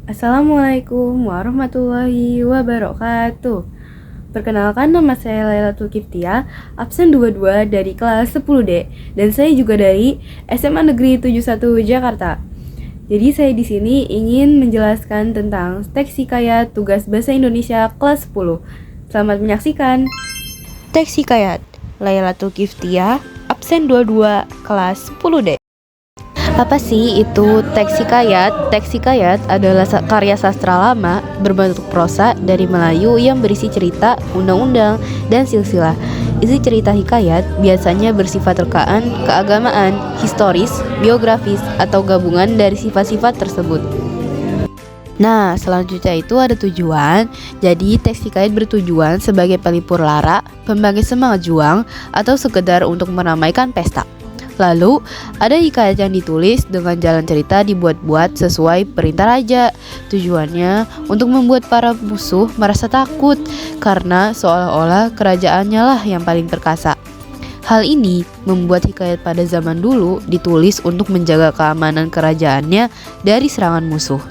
Assalamualaikum warahmatullahi wabarakatuh. Perkenalkan, nama saya Lailatul Kiftia, absen 22 dari kelas 10D, dan saya juga dari SMA Negeri 71 Jakarta. Jadi saya di sini ingin menjelaskan tentang teks hikayat tugas bahasa Indonesia kelas 10. Selamat menyaksikan. Teks hikayat Lailatul Kiftia, absen 22 kelas 10D. Apa sih itu teks hikayat? Teks hikayat adalah karya sastra lama berbentuk prosa dari Melayu yang berisi cerita, undang-undang, dan silsilah. Isi cerita hikayat biasanya bersifat rekaan, keagamaan, historis, biografis, atau gabungan dari sifat-sifat tersebut. Nah, selanjutnya itu ada tujuan. Jadi, teks hikayat bertujuan sebagai pelipur lara, pembangkit semangat juang, atau sekedar untuk meramaikan pesta. Lalu, ada hikayat yang ditulis dengan jalan cerita dibuat-buat sesuai perintah raja. Tujuannya untuk membuat para musuh merasa takut karena seolah-olah kerajaannya lah yang paling perkasa. Hal ini membuat hikayat pada zaman dulu ditulis untuk menjaga keamanan kerajaannya dari serangan musuh.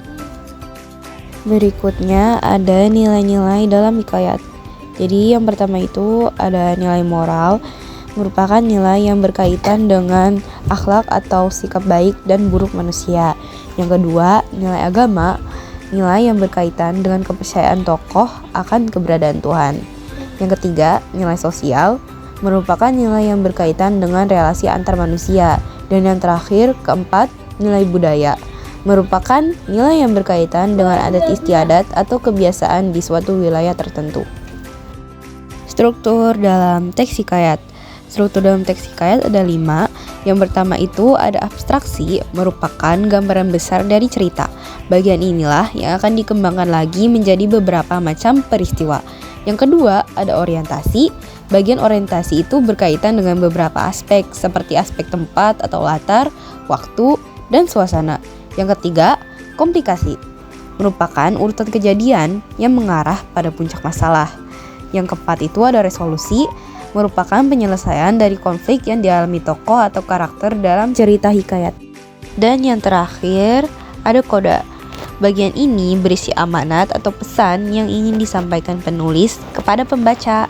Berikutnya ada nilai-nilai dalam hikayat. Jadi yang pertama itu ada nilai moral, merupakan nilai yang berkaitan dengan akhlak atau sikap baik dan buruk manusia. Yang kedua, nilai agama, nilai yang berkaitan dengan kepercayaan tokoh akan keberadaan Tuhan. Yang ketiga, nilai sosial, merupakan nilai yang berkaitan dengan relasi antar manusia. Dan yang terakhir, keempat, nilai budaya, merupakan nilai yang berkaitan dengan adat istiadat atau kebiasaan di suatu wilayah tertentu. Struktur dalam teks hikayat. Struktur dalam teks hikayat ada 5. Yang pertama itu ada abstraksi, merupakan gambaran besar dari cerita. Bagian inilah yang akan dikembangkan lagi menjadi beberapa macam peristiwa. Yang kedua ada orientasi. Bagian orientasi itu berkaitan dengan beberapa aspek seperti aspek tempat atau latar, waktu, dan suasana. Yang ketiga, komplikasi, merupakan urutan kejadian yang mengarah pada puncak masalah. Yang keempat itu ada resolusi, merupakan penyelesaian dari konflik yang dialami tokoh atau karakter dalam cerita hikayat. Dan yang terakhir, ada koda. Bagian ini berisi amanat atau pesan yang ingin disampaikan penulis kepada pembaca.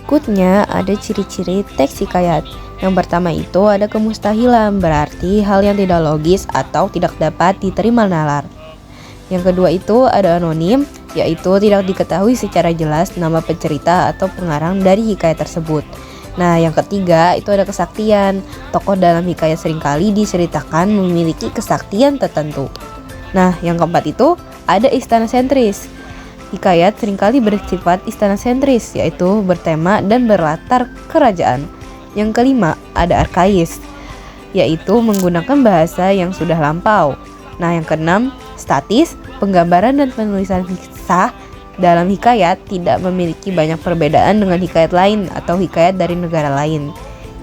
Berikutnya ada ciri-ciri teks hikayat. Yang pertama itu ada kemustahilan, berarti hal yang tidak logis atau tidak dapat diterima nalar. Yang kedua itu ada anonim, yaitu tidak diketahui secara jelas nama pencerita atau pengarang dari hikayat tersebut. Nah, yang ketiga itu ada kesaktian. Tokoh dalam hikayat seringkali diceritakan memiliki kesaktian tertentu. Nah, yang keempat itu ada istana sentris. Hikayat seringkali bersifat istana sentris, yaitu bertema dan berlatar kerajaan. Yang kelima ada arkais, yaitu menggunakan bahasa yang sudah lampau. Nah, yang keenam statis, penggambaran dan penulisan kisah dalam hikayat tidak memiliki banyak perbedaan dengan hikayat lain atau hikayat dari negara lain.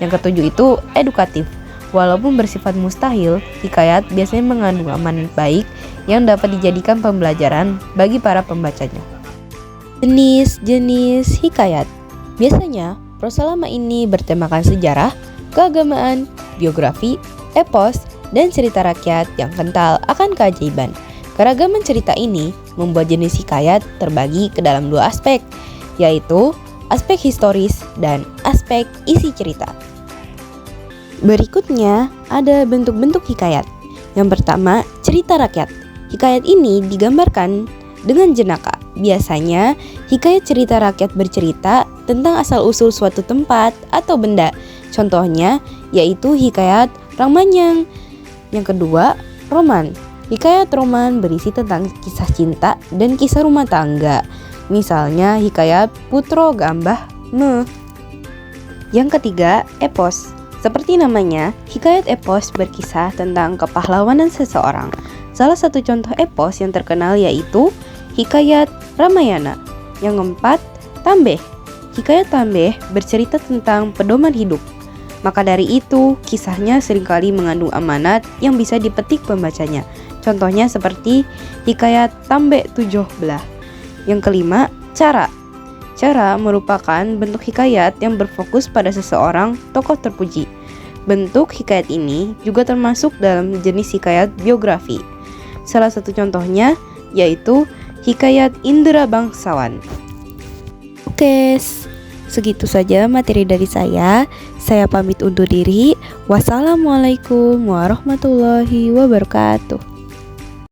Yang ketujuh itu edukatif. Walaupun bersifat mustahil, hikayat biasanya mengandung amanat baik yang dapat dijadikan pembelajaran bagi para pembacanya. Jenis-jenis hikayat. Biasanya, prosa lama ini bertemakan sejarah, keagamaan, biografi, epos, dan cerita rakyat yang kental akan keajaiban. Keragaman cerita ini membuat jenis hikayat terbagi ke dalam 2 aspek, yaitu aspek historis dan aspek isi cerita. Berikutnya ada bentuk-bentuk hikayat. Yang pertama, cerita rakyat. Hikayat ini digambarkan dengan jenaka. Biasanya, hikayat cerita rakyat bercerita tentang asal-usul suatu tempat atau benda. Contohnya yaitu hikayat Rangmanyang. Yang kedua, roman. Hikayat roman berisi tentang kisah cinta dan kisah rumah tangga. Misalnya hikayat Putro Gambah Me. Yang ketiga, epos. Seperti namanya, hikayat epos berkisah tentang kepahlawanan seseorang. Salah satu contoh epos yang terkenal yaitu hikayat Ramayana. Yang keempat, tambeh. Hikayat tambeh bercerita tentang pedoman hidup. Maka dari itu, kisahnya seringkali mengandung amanat yang bisa dipetik pembacanya. Contohnya seperti hikayat Tambek Tujuh Belah. Yang kelima, cara. Cara merupakan bentuk hikayat yang berfokus pada seseorang tokoh terpuji. Bentuk hikayat ini juga termasuk dalam jenis hikayat biografi. Salah satu contohnya yaitu Hikayat Indra Bangsawan. Oke, segitu saja materi dari saya. Saya pamit undur diri. Wassalamualaikum warahmatullahi wabarakatuh.